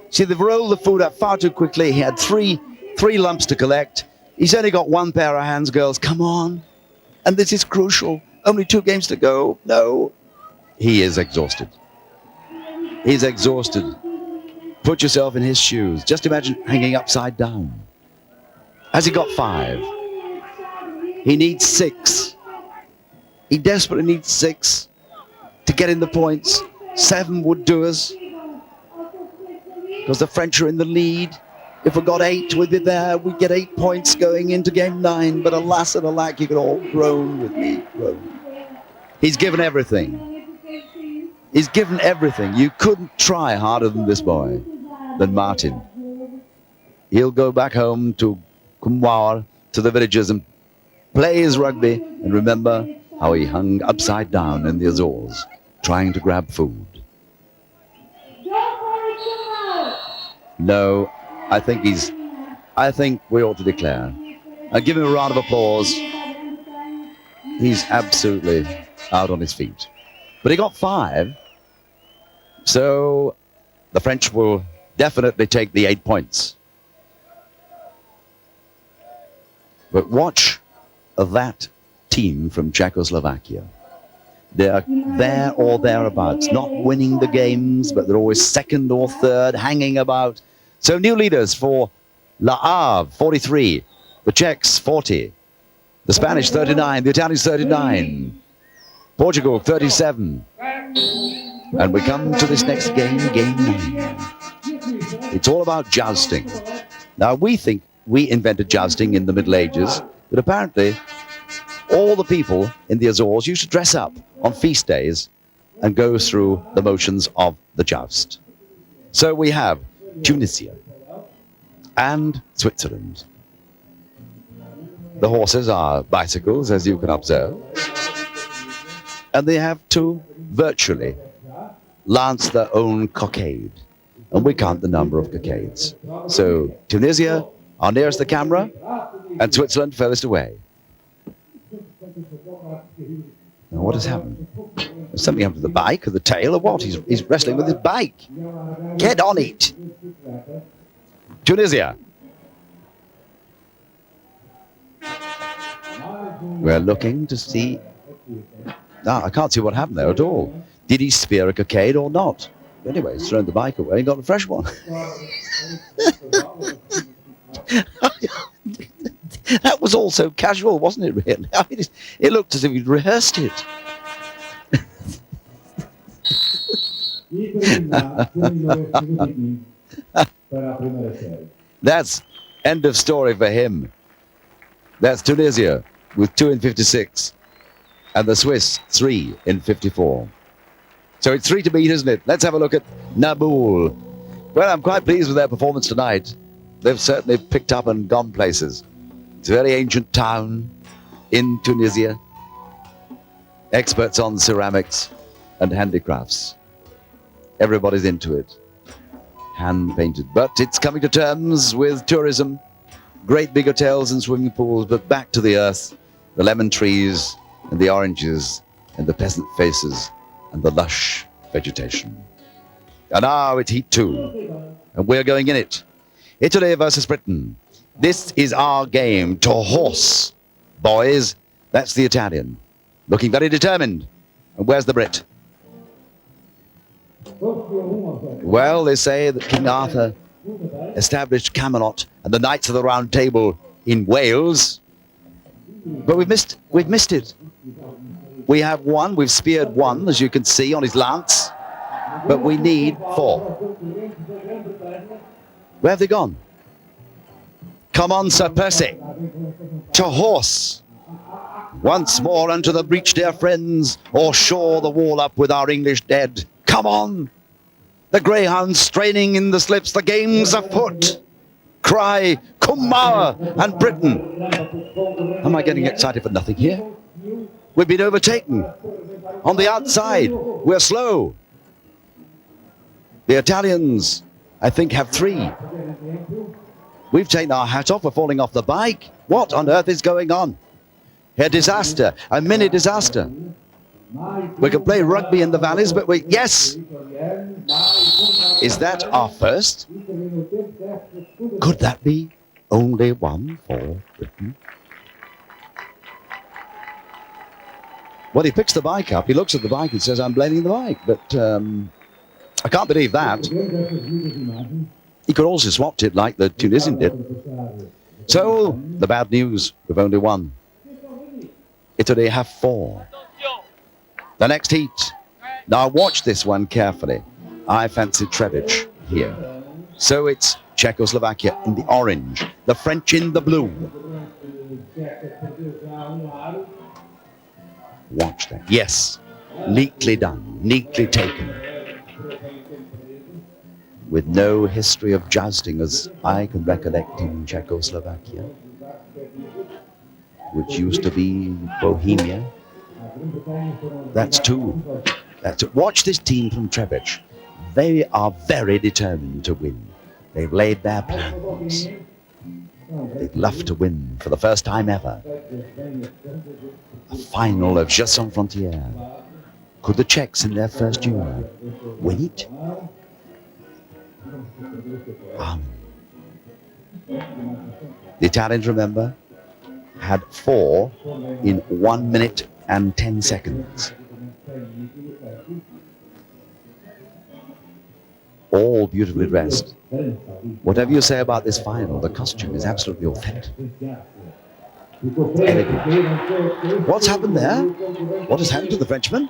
See, they've rolled the food up far too quickly. He had three lumps to collect. He's only got 1 pair of hands, girls. Come on. And this is crucial. Only 2 games to go. No. He is exhausted. He's exhausted. Put yourself in his shoes. Just imagine hanging upside down. Has he got 5? He needs 6. He desperately needs 6 to get in the points. 7 would do us. Because the French are in the lead. If we got 8, we'd be there. We'd get 8 points going into game 9. But alas and alack, you can all groan with me. Groan. He's given everything. He's given everything. You couldn't try harder than this boy, than Martin. He'll go back home to Kumwar, to the villages, and play his rugby and remember how he hung upside down in the Azores, trying to grab food. No, I think we ought to declare. And give him a round of applause. He's absolutely out on his feet. But he got 5, so the French will definitely take the 8 points. But watch that team from Czechoslovakia. They're there or thereabouts, not winning the games, but they're always 2nd or 3rd, hanging about. So new leaders for La Havre, 43, the Czechs, 40, the Spanish, 39, the Italians, 39. Portugal, 37. And we come to this next game, game 9. It's all about jousting. Now, we think we invented jousting in the Middle Ages, but apparently all the people in the Azores used to dress up on feast days and go through the motions of the joust. So we have Tunisia and Switzerland. The horses are bicycles, as you can observe. And they have to virtually lance their own cockade. And we count the number of cockades. So Tunisia are nearest the camera, and Switzerland furthest away. Now what has happened? Has something happened to the bike or the tail or what? He's wrestling with his bike. Get on it! Tunisia. We're looking to see... No, I can't see what happened there at all. Did he spear a cockade or not? Anyway, he's thrown the bike away and got a fresh one. That was all so casual, wasn't it, really? I mean, it looked as if he'd rehearsed it. That's end of story for him. That's Tunisia with 2 in 56. and the Swiss 3 in 54. So it's 3 to beat, isn't it? Let's have a look at Naboul. Well, I'm quite pleased with their performance tonight. They've certainly picked up and gone places. It's a very ancient town in Tunisia. Experts on ceramics and handicrafts. Everybody's into it. Hand-painted. But it's coming to terms with tourism. Great big hotels and swimming pools, but back to the earth. The lemon trees and the oranges and the peasant faces and the lush vegetation. And now it's Heat 2, and we're going in it. Italy versus Britain. This is our game to horse. Boys, that's the Italian. Looking very determined. And where's the Brit? Well, they say that King Arthur established Camelot and the Knights of the Round Table in Wales. But we've missed it. We have one, we've speared one, as you can see, on his lance. But we need 4. Where have they gone? Come on, Sir Percy. To horse. Once more unto the breach, dear friends, or shore the wall up with our English dead. Come on! The greyhounds straining in the slips, the game's afoot. Cry, Kumar and Britain. Am I getting excited for nothing here? We've been overtaken. On the outside, we're slow. The Italians, I think, have 3. We've taken our hat off, we're falling off the bike. What on earth is going on? A disaster, a mini disaster. We can play rugby in the valleys, but yes! Is that our first? Could that be only one for Britain? Well, he picks the bike up, he looks at the bike and says, I'm blaming the bike, but I can't believe that. He could also swapped it like the Tunisian did. So, the bad news, we've only 1. Italy have 4. The next heat. Now watch this one carefully. I fancy Trebic here. So it's Czechoslovakia in the orange, the French in the blue. Watch that. Yes, neatly done, neatly taken. With no history of jousting as I can recollect in Czechoslovakia, which used to be Bohemia. That's 2. That's it. Watch this team from Trebic. They are very determined to win. They've laid their plans. They'd love to win for the first time ever. A final of Jeux frontières. Could the Czechs in their first year win it? The Italians, remember, had 4 in 1 minute and 10 seconds. All beautifully dressed. Whatever you say about this final, the costume is absolutely authentic. Elegant. What's happened there? What has happened to the Frenchman?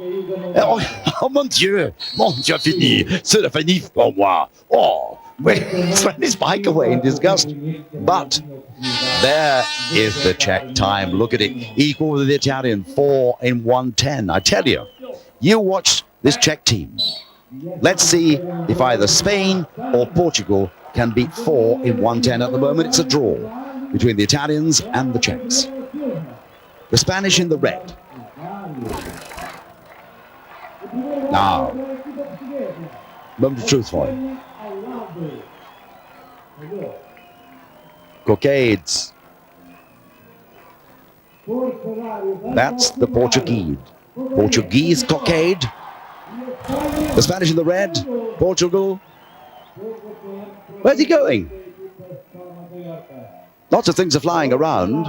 Oh mon Dieu! Mon Dieu, fini! C'est fini pour moi! Oh! He's thrown his bike away in disgust. But there is the Czech time. Look at it. Equal with the Italian. 4 in 1:10. I tell you, you watch this Czech team. Let's see if either Spain or Portugal can beat 4 in 1:10. At the moment, it's a draw between the Italians and the Czechs. The Spanish in the red. Now, moment of truth for him. Cockades. That's the Portuguese cockade. The Spanish in the red. Portugal. Where's he going? Lots of things are flying around.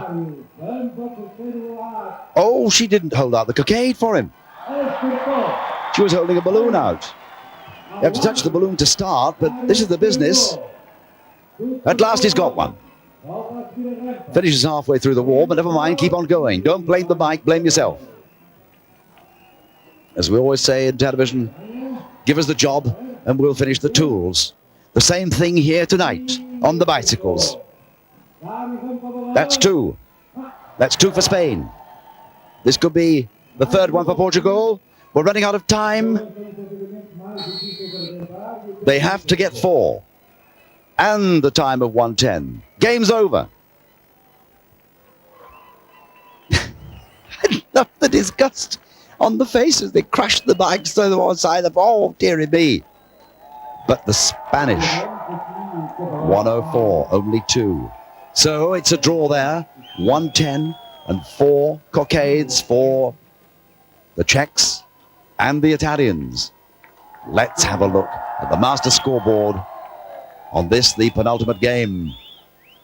Oh, she didn't hold out the cockade for him. She was holding a balloon out. You have to touch the balloon to start, but this is the business. At last he's got one. Finishes halfway through the wall, but never mind, keep on going. Don't blame the bike, blame yourself. As we always say in television, give us the job and we'll finish the tools. The same thing here tonight on the bicycles. That's 2. That's 2 for Spain. This could be The third one for Portugal. We're running out of time. They have to get 4. And the time of 1:10. Game's over. I love the disgust on the faces. They crushed the bikes to the one side of, oh, dearie me. But the Spanish, 104, only 2. So it's a draw there, 110 and 4 cockades for the Czechs and the Italians. Let's have a look at the master scoreboard on this, the penultimate game.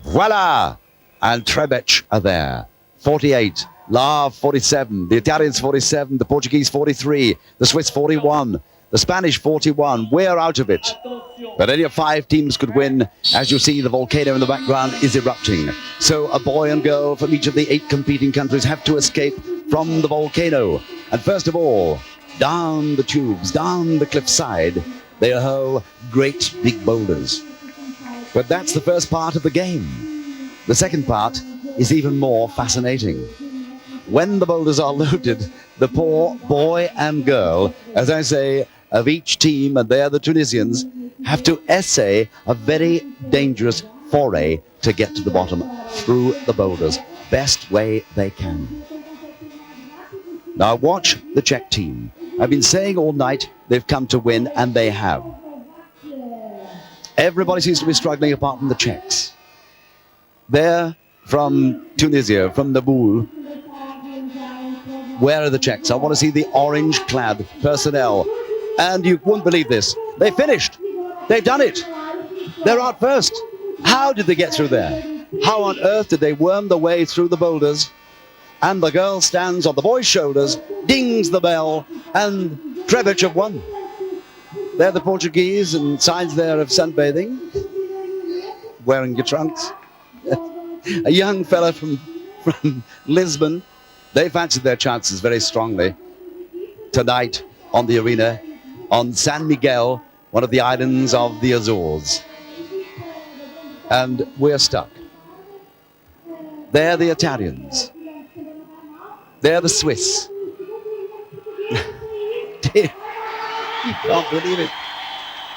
Voila! And Trebec are there, 48. La 47, the Italians 47, the Portuguese 43, the Swiss 41, the Spanish 41. We're out of it. But only 5 teams could win. As you see, the volcano in the background is erupting. So a boy and girl from each of the 8 competing countries have to escape from the volcano. And first of all, down the tubes, down the cliffside, they hurl great big boulders. But that's the first part of the game. The second part is even more fascinating. When the boulders are loaded, the poor boy and girl, as I say, of each team, and they're the Tunisians, have to essay a very dangerous foray to get to the bottom through the boulders, best way they can. Now watch the Czech team. I've been saying all night they've come to win, and they have. Everybody seems to be struggling apart from the Czechs. They're from Tunisia, from Naboul. Where are the Czechs? I want to see the orange-clad personnel. And you wouldn't believe this. They finished. They've done it. They're out first. How did they get through there? How on earth did they worm their way through the boulders? And the girl stands on the boy's shoulders, dings the bell, and Trebec have won. They're the Portuguese, and signs there of sunbathing, wearing your trunks. A young fella from Lisbon. They fancied their chances very strongly tonight on the arena on San Miguel, one of the islands of the Azores. And we're stuck. They're the Italians. They're the Swiss. Can't believe it.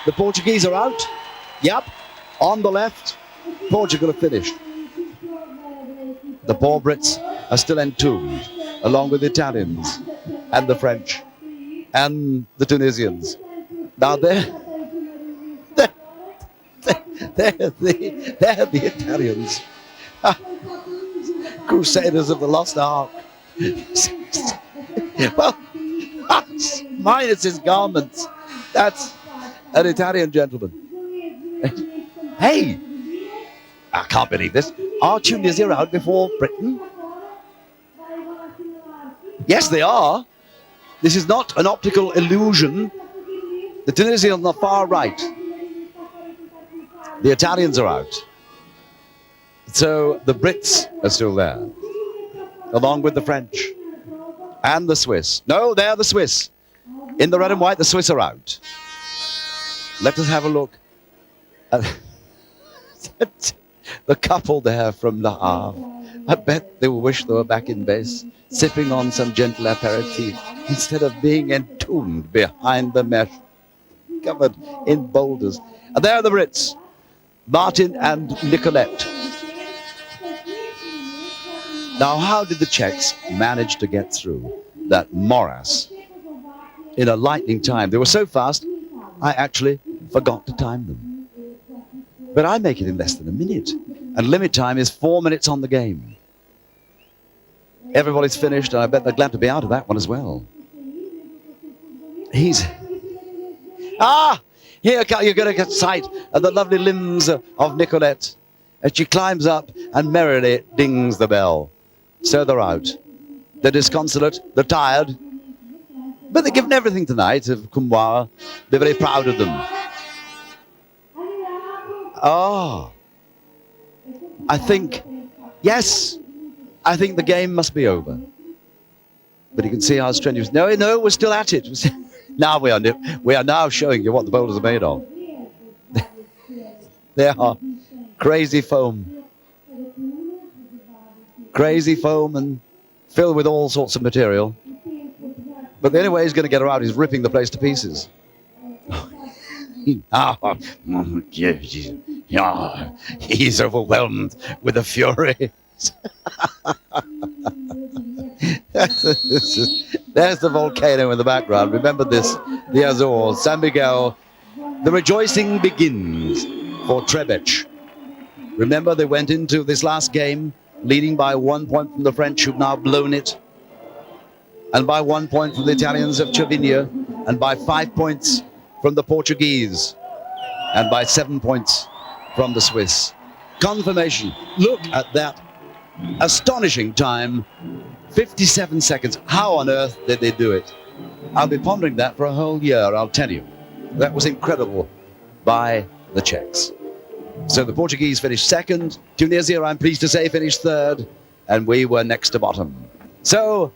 The Portuguese are out. Yep. On the left, Portugal have finished. The poor Brits are still entombed, along with the Italians and the French and the Tunisians. Now they're the Italians. Crusaders of the Lost Ark. Well, minus his garments. That's an Italian gentleman. Hey, I can't believe this. Are Tunisia out before Britain? Yes, they are. This is not an optical illusion. The Tunisians on the far right. The Italians are out. So the Brits are still there, along with the French and the Swiss. No, they're the Swiss. In the red and white, the Swiss are out. Let us have a look at the couple there from Le Havre. I bet they will wish they were back in base, sipping on some gentle aperitif, instead of being entombed behind the mesh, covered in boulders. And there are the Brits, Martin and Nicolette. Now, how did the Czechs manage to get through that morass in a lightning time? They were so fast, I actually forgot to time them. But I make it in less than a minute. And limit time is 4 minutes on the game. Everybody's finished, and I bet they're glad to be out of that one as well. Here you're going to get sight of the lovely limbs of Nicolette. And she climbs up and merrily dings the bell. So they're out. They're disconsolate, they're tired. But they've given everything tonight of Kumwa. They're very proud of them. I think the game must be over. But you can see how strenuous. No, we're still at it. Now we are now showing you what the boulders are made of. They are crazy foam. Crazy foam and filled with all sorts of material. But the only way he's going to get her out is ripping the place to pieces. He's overwhelmed with the fury. There's the volcano in the background. Remember this, the Azores, San Miguel. The rejoicing begins for Trebich. Remember, they went into this last game leading by 1 point from the French, who've now blown it, and by 1 point from the Italians of Cervinia, and by 5 points from the Portuguese, and by 7 points from the Swiss. Confirmation. Look at that astonishing time. 57 seconds. How on earth did they do it? I'll be pondering that for a whole year, I'll tell you. That was incredible by the Czechs. So the Portuguese finished second. Tunisia, I'm pleased to say, finished third. And we were next to bottom. So,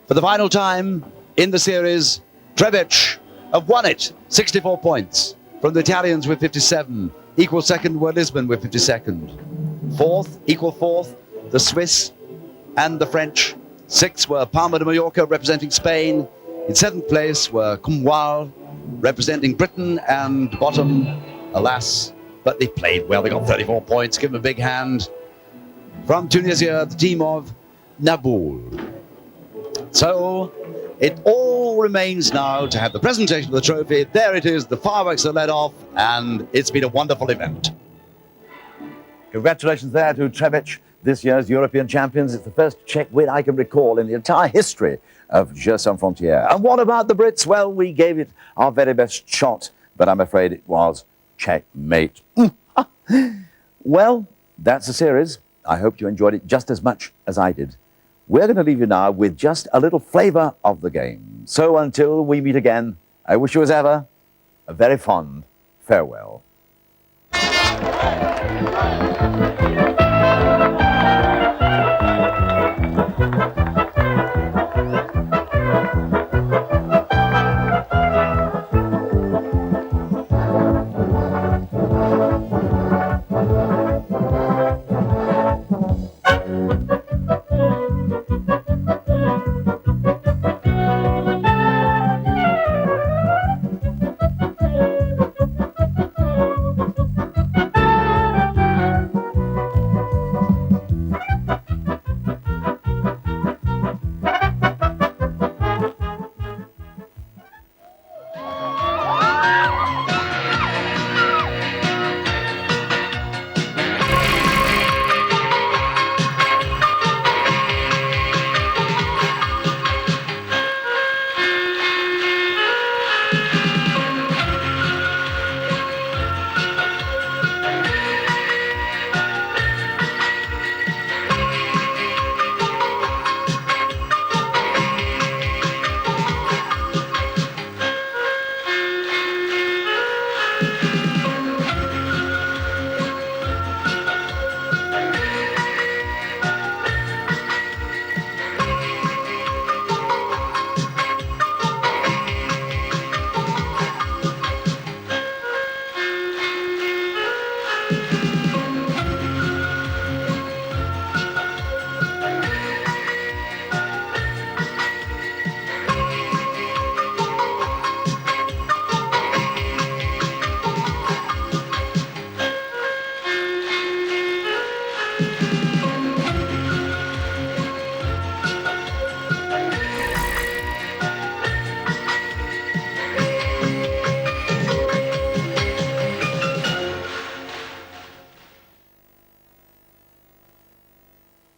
for the final time in the series, Trebich have won it. 64 points from the Italians with 57. Equal second were Lisbon with 52nd. Fourth, equal fourth, the Swiss and the French. Sixth were Palma de Mallorca representing Spain. In seventh place were Cornwall representing Britain, and bottom, alas, but they played well. They got 34 points. Give them a big hand. From Tunisia, the team of Naboul. So it all remains now to have the presentation of the trophy. There it is. The fireworks are let off, and it's been a wonderful event. Congratulations there to Trebich, this year's European champions. It's the first Czech win I can recall in the entire history of Jeux sans frontières. And what about the Brits? Well, we gave it our very best shot, but I'm afraid it was checkmate. Well, that's the series. I hope you enjoyed it just as much as I did. We're going to leave you now with just a little flavour of the game. So until we meet again, I wish you as ever a very fond farewell.